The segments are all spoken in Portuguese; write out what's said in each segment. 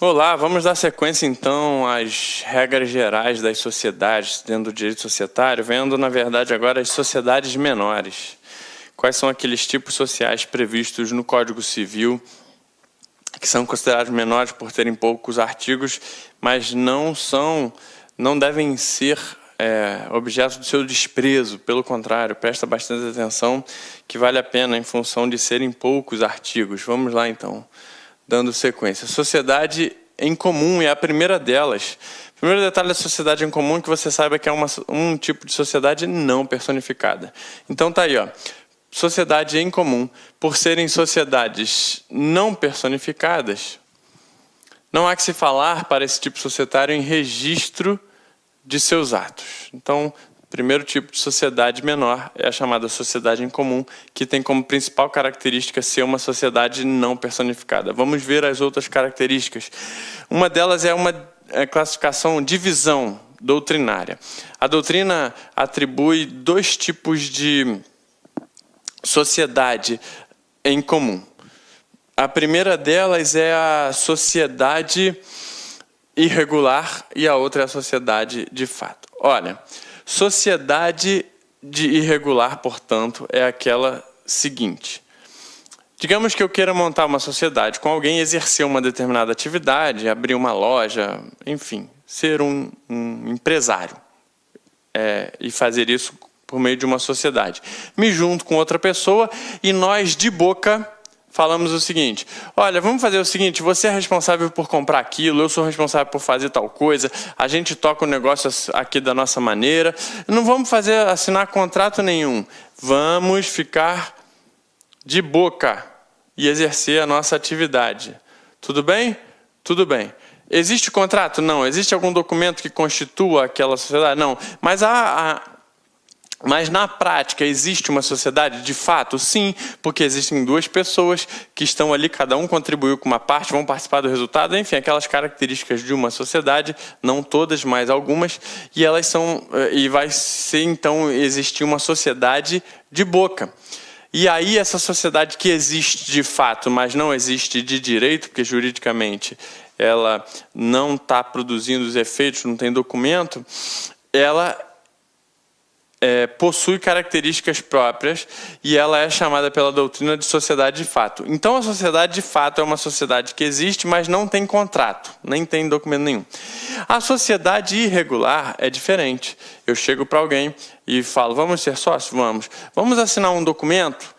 Olá, vamos dar sequência então às regras gerais das sociedades dentro do direito societário, vendo na verdade agora as sociedades menores. Quais são aqueles tipos sociais previstos no Código Civil que são considerados menores por terem poucos artigos, mas não devem ser objeto do seu desprezo. Pelo contrário, presta bastante atenção que vale a pena em função de serem poucos artigos. Vamos lá então. Dando sequência. Sociedade em comum é a primeira delas. O primeiro detalhe da sociedade em comum é que você saiba que é um tipo de sociedade não personificada. Então tá aí, ó. Sociedade em comum, por serem sociedades não personificadas, não há que se falar para esse tipo societário em registro de seus atos. Então, o primeiro tipo de sociedade menor é a chamada sociedade em comum, que tem como principal característica ser uma sociedade não personificada. Vamos ver as outras características. Uma delas é uma classificação, divisão doutrinária. A doutrina atribui dois tipos de sociedade em comum. A primeira delas é a sociedade irregular e a outra é a sociedade de fato. Olha, sociedade de irregular, portanto, é aquela seguinte. Digamos que eu queira montar uma sociedade com alguém, exercer uma determinada atividade, abrir uma loja, enfim, ser um empresário e fazer isso por meio de uma sociedade. Me junto com outra pessoa e nós, de boca, falamos o seguinte: olha, vamos fazer o seguinte, você é responsável por comprar aquilo, eu sou responsável por fazer tal coisa, a gente toca o negócio aqui da nossa maneira, não vamos assinar contrato nenhum, vamos ficar de boca e exercer a nossa atividade. Tudo bem? Tudo bem. Existe contrato? Não. Existe algum documento que constitua aquela sociedade? Não. Mas na prática existe uma sociedade? De fato, sim, porque existem duas pessoas que estão ali, cada um contribuiu com uma parte, vão participar do resultado, enfim, aquelas características de uma sociedade, não todas, mas algumas, e vai ser então existir uma sociedade de boca. E aí essa sociedade que existe de fato, mas não existe de direito, porque juridicamente ela não está produzindo os efeitos, não tem documento, ela possui características próprias e ela é chamada pela doutrina de sociedade de fato. Então a sociedade de fato é uma sociedade que existe, mas não tem contrato, nem tem documento nenhum. A sociedade irregular é diferente. Eu chego para alguém e falo: vamos ser sócios? Vamos assinar um documento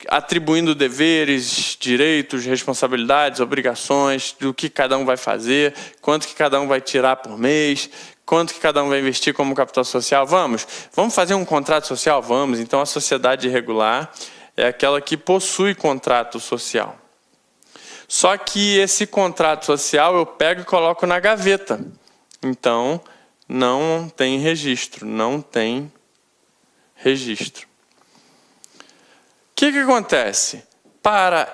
atribuindo deveres, direitos, responsabilidades, obrigações, do que cada um vai fazer, quanto que cada um vai tirar por mês, quanto que cada um vai investir como capital social. Vamos fazer um contrato social? Vamos. Então a sociedade irregular é aquela que possui contrato social. Só que esse contrato social eu pego e coloco na gaveta. Então não tem registro, O que acontece? Para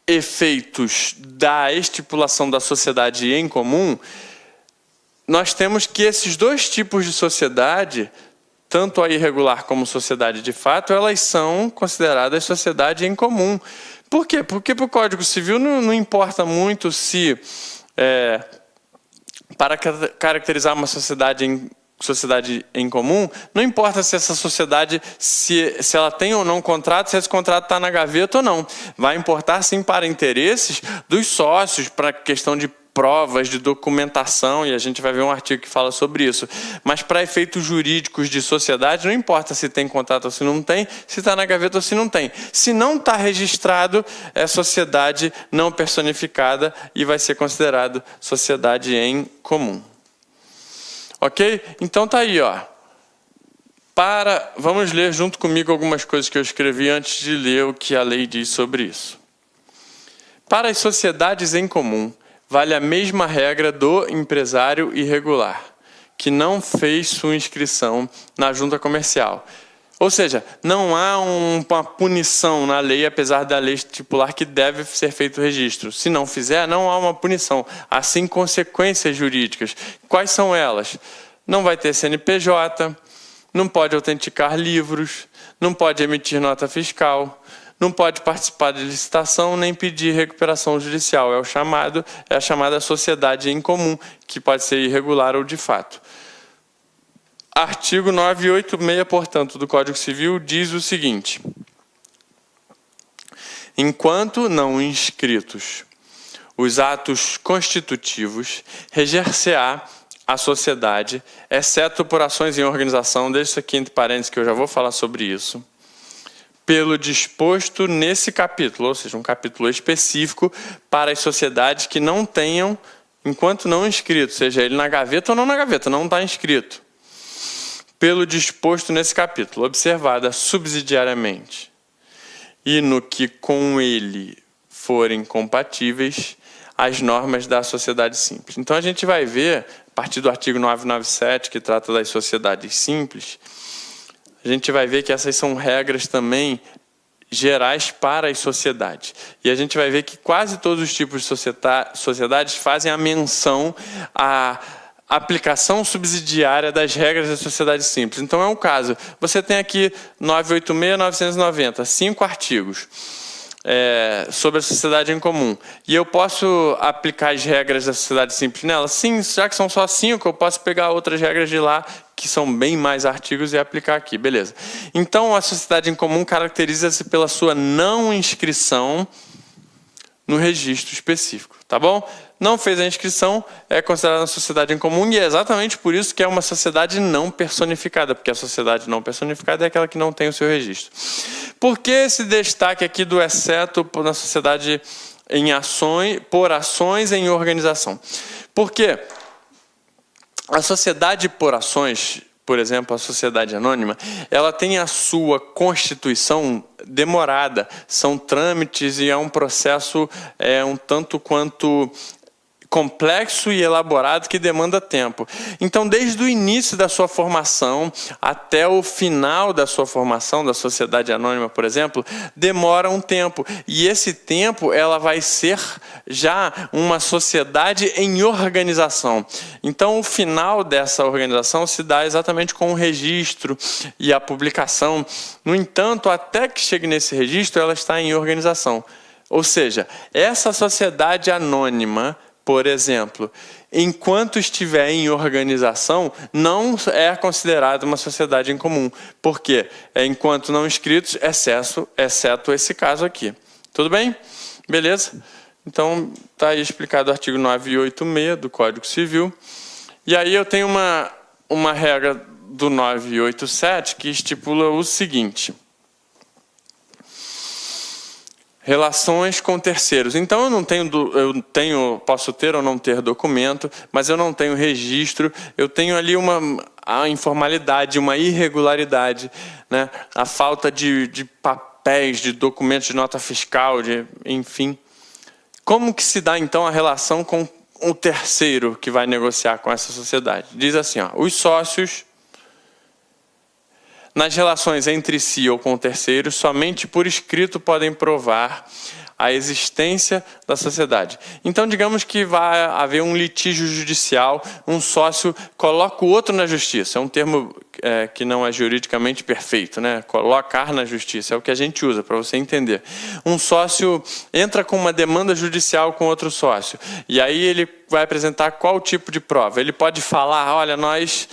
efeitos da estipulação da sociedade em comum, nós temos que esses dois tipos de sociedade, tanto a irregular como sociedade de fato, elas são consideradas sociedade em comum. Por quê? Porque para o Código Civil não importa muito se, para caracterizar uma sociedade em comum, não importa se essa sociedade, se ela tem ou não contrato, se esse contrato está na gaveta ou não. Vai importar sim para interesses dos sócios, para questão de provas, de documentação, e a gente vai ver um artigo que fala sobre isso. Mas para efeitos jurídicos de sociedade, não importa se tem contrato ou se não tem, se está na gaveta ou se não tem. Se não está registrado, é sociedade não personificada e vai ser considerado sociedade em comum. Ok? Então tá aí, ó. Vamos ler junto comigo algumas coisas que eu escrevi antes de ler o que a lei diz sobre isso. Para as sociedades em comum, vale a mesma regra do empresário irregular, que não fez sua inscrição na junta comercial. Ou seja, não há uma punição na lei, apesar da lei estipular que deve ser feito o registro. Se não fizer, não há uma punição. Há sim consequências jurídicas. Quais são elas? Não vai ter CNPJ, não pode autenticar livros, não pode emitir nota fiscal, não pode participar de licitação nem pedir recuperação judicial. É a chamada sociedade em comum, que pode ser irregular ou de fato. Artigo 986, portanto, do Código Civil diz o seguinte: enquanto não inscritos os atos constitutivos, reger-se-á a sociedade, exceto por ações em organização, deixa isso aqui entre parênteses que eu já vou falar sobre isso, pelo disposto nesse capítulo, ou seja, um capítulo específico para as sociedades que não tenham, enquanto não inscrito, seja ele na gaveta ou não na gaveta, não está inscrito. Pelo disposto nesse capítulo, observada subsidiariamente, e no que com ele forem compatíveis as normas da sociedade simples. Então a gente vai ver, a partir do artigo 997, que trata das sociedades simples, a gente vai ver que essas são regras também gerais para as sociedades. E a gente vai ver que quase todos os tipos de sociedades fazem a menção à aplicação subsidiária das regras da sociedade simples. Então é um caso. Você tem aqui 986, 990, 5 artigos sobre a sociedade em comum. E eu posso aplicar as regras da sociedade simples nela? Sim, já que são só 5, eu posso pegar outras regras de lá, que são bem mais artigos, e aplicar aqui. Beleza. Então a sociedade em comum caracteriza-se pela sua não inscrição no registro específico. Tá bom? Não fez a inscrição, é considerada uma sociedade em comum, e é exatamente por isso que é uma sociedade não personificada, porque a sociedade não personificada é aquela que não tem o seu registro. Por que esse destaque aqui do exceto na sociedade por ações em organização? Porque a sociedade por ações, por exemplo, a sociedade anônima, ela tem a sua constituição demorada, são trâmites e é um processo um tanto quanto complexo e elaborado que demanda tempo. Então, desde o início da sua formação até o final da sua formação, da sociedade anônima, por exemplo, demora um tempo. E esse tempo, ela vai ser já uma sociedade em organização. Então, o final dessa organização se dá exatamente com o registro e a publicação. No entanto, até que chegue nesse registro, ela está em organização. Ou seja, essa sociedade anônima, por exemplo, enquanto estiver em organização, não é considerada uma sociedade em comum. Por quê? Enquanto não inscritos, exceto esse caso aqui. Tudo bem? Beleza? Então, está aí explicado o artigo 986 do Código Civil. E aí eu tenho uma regra do 987 que estipula o seguinte: relações com terceiros. Então posso ter ou não ter documento, mas eu não tenho registro, eu tenho ali a informalidade, uma irregularidade, né? A falta de papéis, de documentos de nota fiscal, enfim. Como que se dá então a relação com o terceiro que vai negociar com essa sociedade? Diz assim, os sócios, nas relações entre si ou com terceiros, somente por escrito podem provar a existência da sociedade. Então, digamos que vai haver um litígio judicial, um sócio coloca o outro na justiça. É um termo que não é juridicamente perfeito, né? Colocar na justiça, é o que a gente usa, para você entender. Um sócio entra com uma demanda judicial com outro sócio, e aí ele vai apresentar qual tipo de prova? Ele pode falar, olha, nós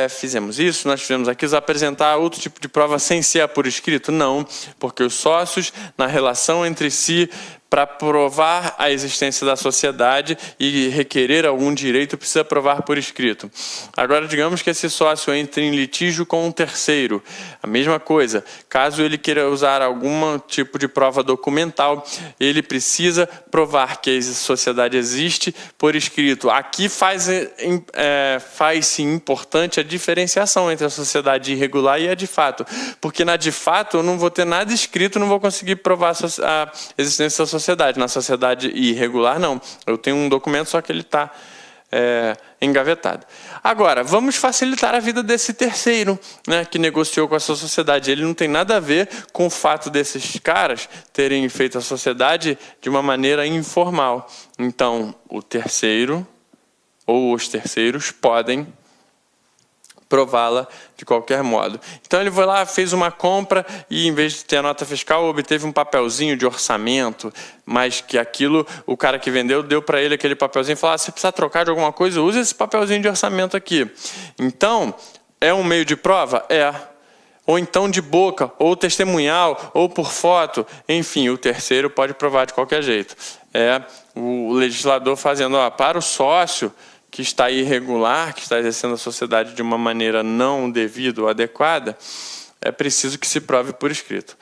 fizemos isso, nós fizemos aquilo, apresentar outro tipo de prova sem ser por escrito? Não, porque os sócios, na relação entre si, para provar a existência da sociedade e requerer algum direito, precisa provar por escrito. Agora, digamos que esse sócio entre em litígio com um terceiro. A mesma coisa, caso ele queira usar algum tipo de prova documental, ele precisa provar que a sociedade existe por escrito. Aqui faz-se importante a diferenciação entre a sociedade irregular e a de fato, porque na de fato eu não vou ter nada escrito, não vou conseguir provar a existência da sociedade. Na sociedade irregular, não. Eu tenho um documento, só que ele está engavetado. Agora, vamos facilitar a vida desse terceiro, né, que negociou com essa sociedade. Ele não tem nada a ver com o fato desses caras terem feito a sociedade de uma maneira informal. Então, o terceiro ou os terceiros podem prová-la de qualquer modo. Então ele foi lá, fez uma compra e, em vez de ter a nota fiscal, obteve um papelzinho de orçamento, mas que aquilo, o cara que vendeu deu para ele aquele papelzinho e falou: se precisa trocar de alguma coisa, use esse papelzinho de orçamento aqui. Então, é um meio de prova? É. Ou então de boca, ou testemunhal, ou por foto, enfim, o terceiro pode provar de qualquer jeito. É o legislador fazendo, para o sócio que está irregular, que está exercendo a sociedade de uma maneira não devida ou adequada, é preciso que se prove por escrito.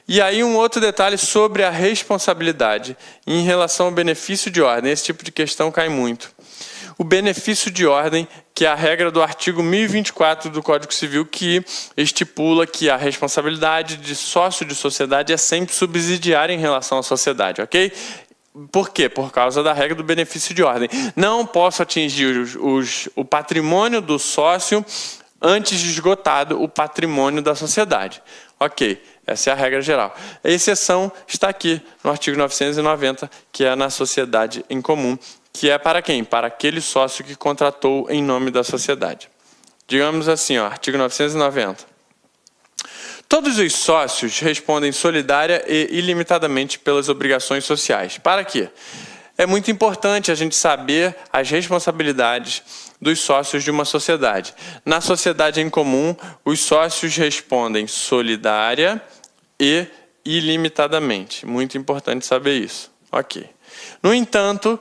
E aí um outro detalhe sobre a responsabilidade em relação ao benefício de ordem. Esse tipo de questão cai muito. O benefício de ordem, que é a regra do artigo 1024 do Código Civil, que estipula que a responsabilidade de sócio de sociedade é sempre subsidiária em relação à sociedade, ok? Por quê? Por causa da regra do benefício de ordem. Não posso atingir o patrimônio do sócio antes de esgotado o patrimônio da sociedade. Ok, essa é a regra geral. A exceção está aqui no artigo 990, que é na sociedade em comum, que é para quem? Para aquele sócio que contratou em nome da sociedade. Digamos assim, artigo 990. Todos os sócios respondem solidária e ilimitadamente pelas obrigações sociais. Para quê? É muito importante a gente saber as responsabilidades dos sócios de uma sociedade. Na sociedade em comum, os sócios respondem solidária e ilimitadamente. Muito importante saber isso. Ok. No entanto,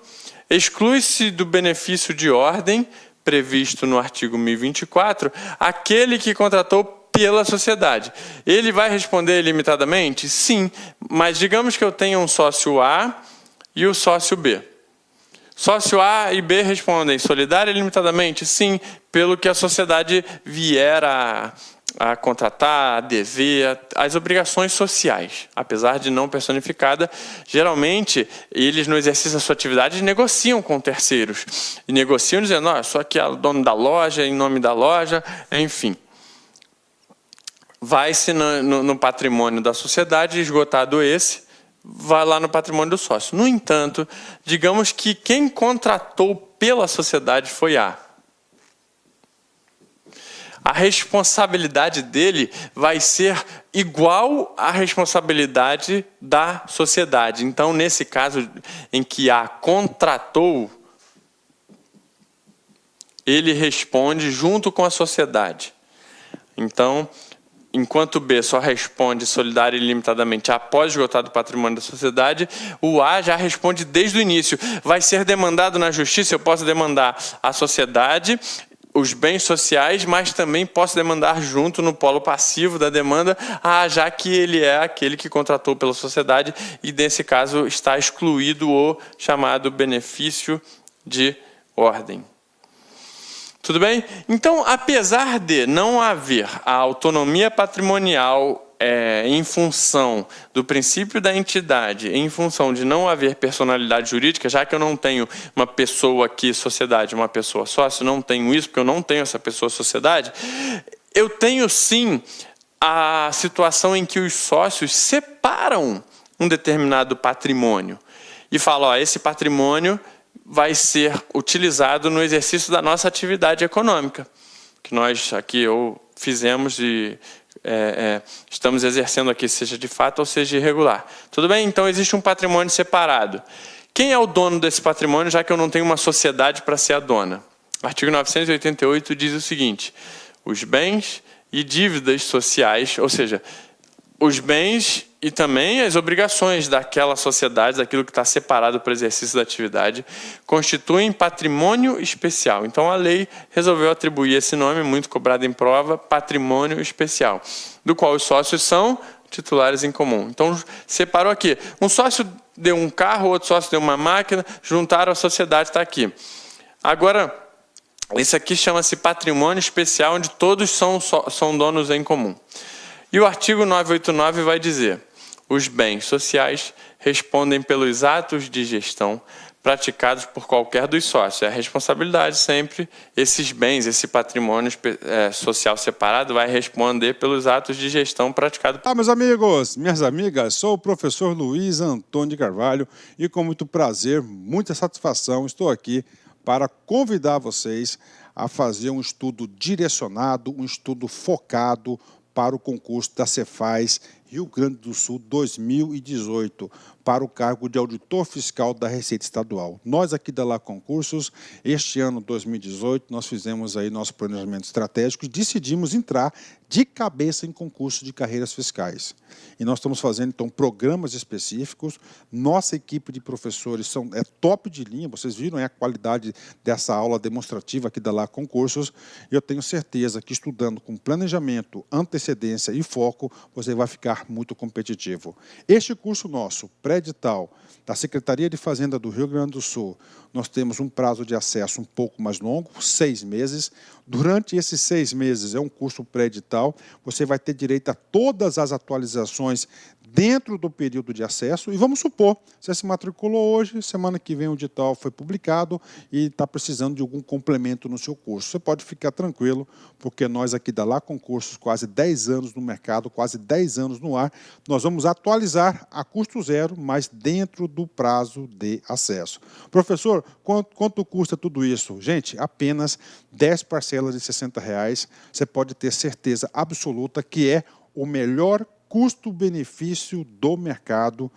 exclui-se do benefício de ordem, previsto no artigo 1024, aquele que contratou pela sociedade. Ele vai responder ilimitadamente? Sim, mas digamos que eu tenha um sócio A e o sócio B. Sócio A e B respondem solidária e ilimitadamente? Sim, pelo que a sociedade vier a contratar, a dever, as obrigações sociais. Apesar de não personificada, geralmente eles no exercício da sua atividade negociam com terceiros. E negociam dizendo, eu sou aqui o dono da loja, em nome da loja, enfim. Vai-se no patrimônio da sociedade, esgotado esse, vai lá no patrimônio do sócio. No entanto, digamos que quem contratou pela sociedade foi A. A responsabilidade dele vai ser igual à responsabilidade da sociedade. Então, nesse caso em que A contratou, ele responde junto com a sociedade. Então, enquanto B só responde solidário e ilimitadamente após esgotado o patrimônio da sociedade, o A já responde desde o início. Vai ser demandado na justiça, eu posso demandar a sociedade, os bens sociais, mas também posso demandar junto no polo passivo da demanda, já que ele é aquele que contratou pela sociedade e, nesse caso, está excluído o chamado benefício de ordem. Tudo bem? Então, apesar de não haver a autonomia patrimonial em função do princípio da entidade, em função de não haver personalidade jurídica, já que eu não tenho uma pessoa aqui, sociedade, uma pessoa sócio, não tenho isso, porque eu não tenho essa pessoa sociedade, eu tenho sim a situação em que os sócios separam um determinado patrimônio e falam, esse patrimônio vai ser utilizado no exercício da nossa atividade econômica, que nós aqui fizemos e estamos exercendo aqui, seja de fato ou seja irregular. Tudo bem? Então existe um patrimônio separado. Quem é o dono desse patrimônio, já que eu não tenho uma sociedade para ser a dona? O artigo 988 diz o seguinte, os bens e dívidas sociais, ou seja, os bens e também as obrigações daquela sociedade, daquilo que está separado para o exercício da atividade, constituem patrimônio especial. Então, a lei resolveu atribuir esse nome, muito cobrado em prova, patrimônio especial, do qual os sócios são titulares em comum. Então, separou aqui. Um sócio deu um carro, outro sócio deu uma máquina, juntaram a sociedade, está aqui. Agora, esse aqui chama-se patrimônio especial, onde todos são donos em comum. E o artigo 989 vai dizer, os bens sociais respondem pelos atos de gestão praticados por qualquer dos sócios. É a responsabilidade sempre, esses bens, esse patrimônio social separado vai responder pelos atos de gestão praticados. Meus amigos, minhas amigas, sou o professor Luiz Antônio de Carvalho e com muito prazer, muita satisfação, estou aqui para convidar vocês a fazer um estudo direcionado, um estudo focado para o concurso da Cefaz Rio Grande do Sul 2018, para o cargo de auditor fiscal da Receita Estadual. Nós aqui da Lá Concursos, este ano 2018, nós fizemos aí nosso planejamento estratégico e decidimos entrar de cabeça em concurso de carreiras fiscais. E nós estamos fazendo, então, programas específicos. Nossa equipe de professores é top de linha, vocês viram a qualidade dessa aula demonstrativa aqui da Lá Concursos. Eu tenho certeza que estudando com planejamento, antecedência e foco, você vai ficar muito competitivo. Este curso nosso, pré-edital, da Secretaria de Fazenda do Rio Grande do Sul, nós temos um prazo de acesso um pouco mais longo, 6 meses. Durante esses 6 meses, é um curso pré-edital, você vai ter direito a todas as atualizações dentro do período de acesso. E vamos supor, você se matriculou hoje, semana que vem o edital foi publicado e está precisando de algum complemento no seu curso. Você pode ficar tranquilo, porque nós aqui da Lá Concursos, quase 10 anos no mercado, quase 10 anos no ar, nós vamos atualizar a custo zero, mas dentro do prazo de acesso. Professor, quanto custa tudo isso? Gente, apenas 10 parcelas de R$60. Você pode ter certeza absoluta que é o melhor custo-benefício do mercado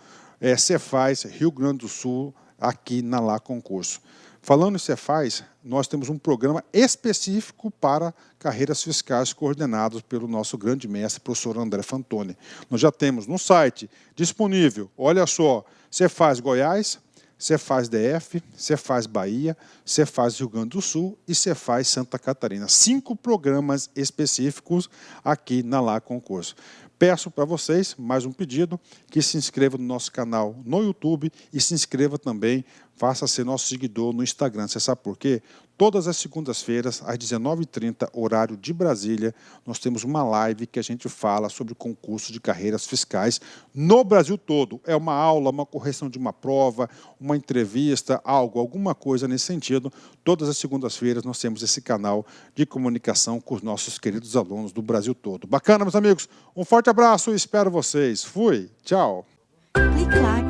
Cefaz Rio Grande do Sul, aqui na Lá Concurso. Falando em Cefaz, nós temos um programa específico para carreiras fiscais coordenados pelo nosso grande mestre, professor André Fantoni. Nós já temos no site disponível, olha só, Cefaz Goiás, Cefaz DF, Cefaz Bahia, Cefaz Rio Grande do Sul e Cefaz Santa Catarina. 5 programas específicos aqui na Lá Concurso. Peço para vocês, mais um pedido, que se inscreva no nosso canal no YouTube e se inscreva também, faça ser nosso seguidor no Instagram. Você sabe por quê? Todas as segundas-feiras, às 19h30, horário de Brasília, nós temos uma live que a gente fala sobre concurso de carreiras fiscais no Brasil todo. É uma aula, uma correção de uma prova, uma entrevista, alguma coisa nesse sentido. Todas as segundas-feiras nós temos esse canal de comunicação com os nossos queridos alunos do Brasil todo. Bacana, meus amigos? Um forte abraço e espero vocês. Fui, tchau. Clique lá.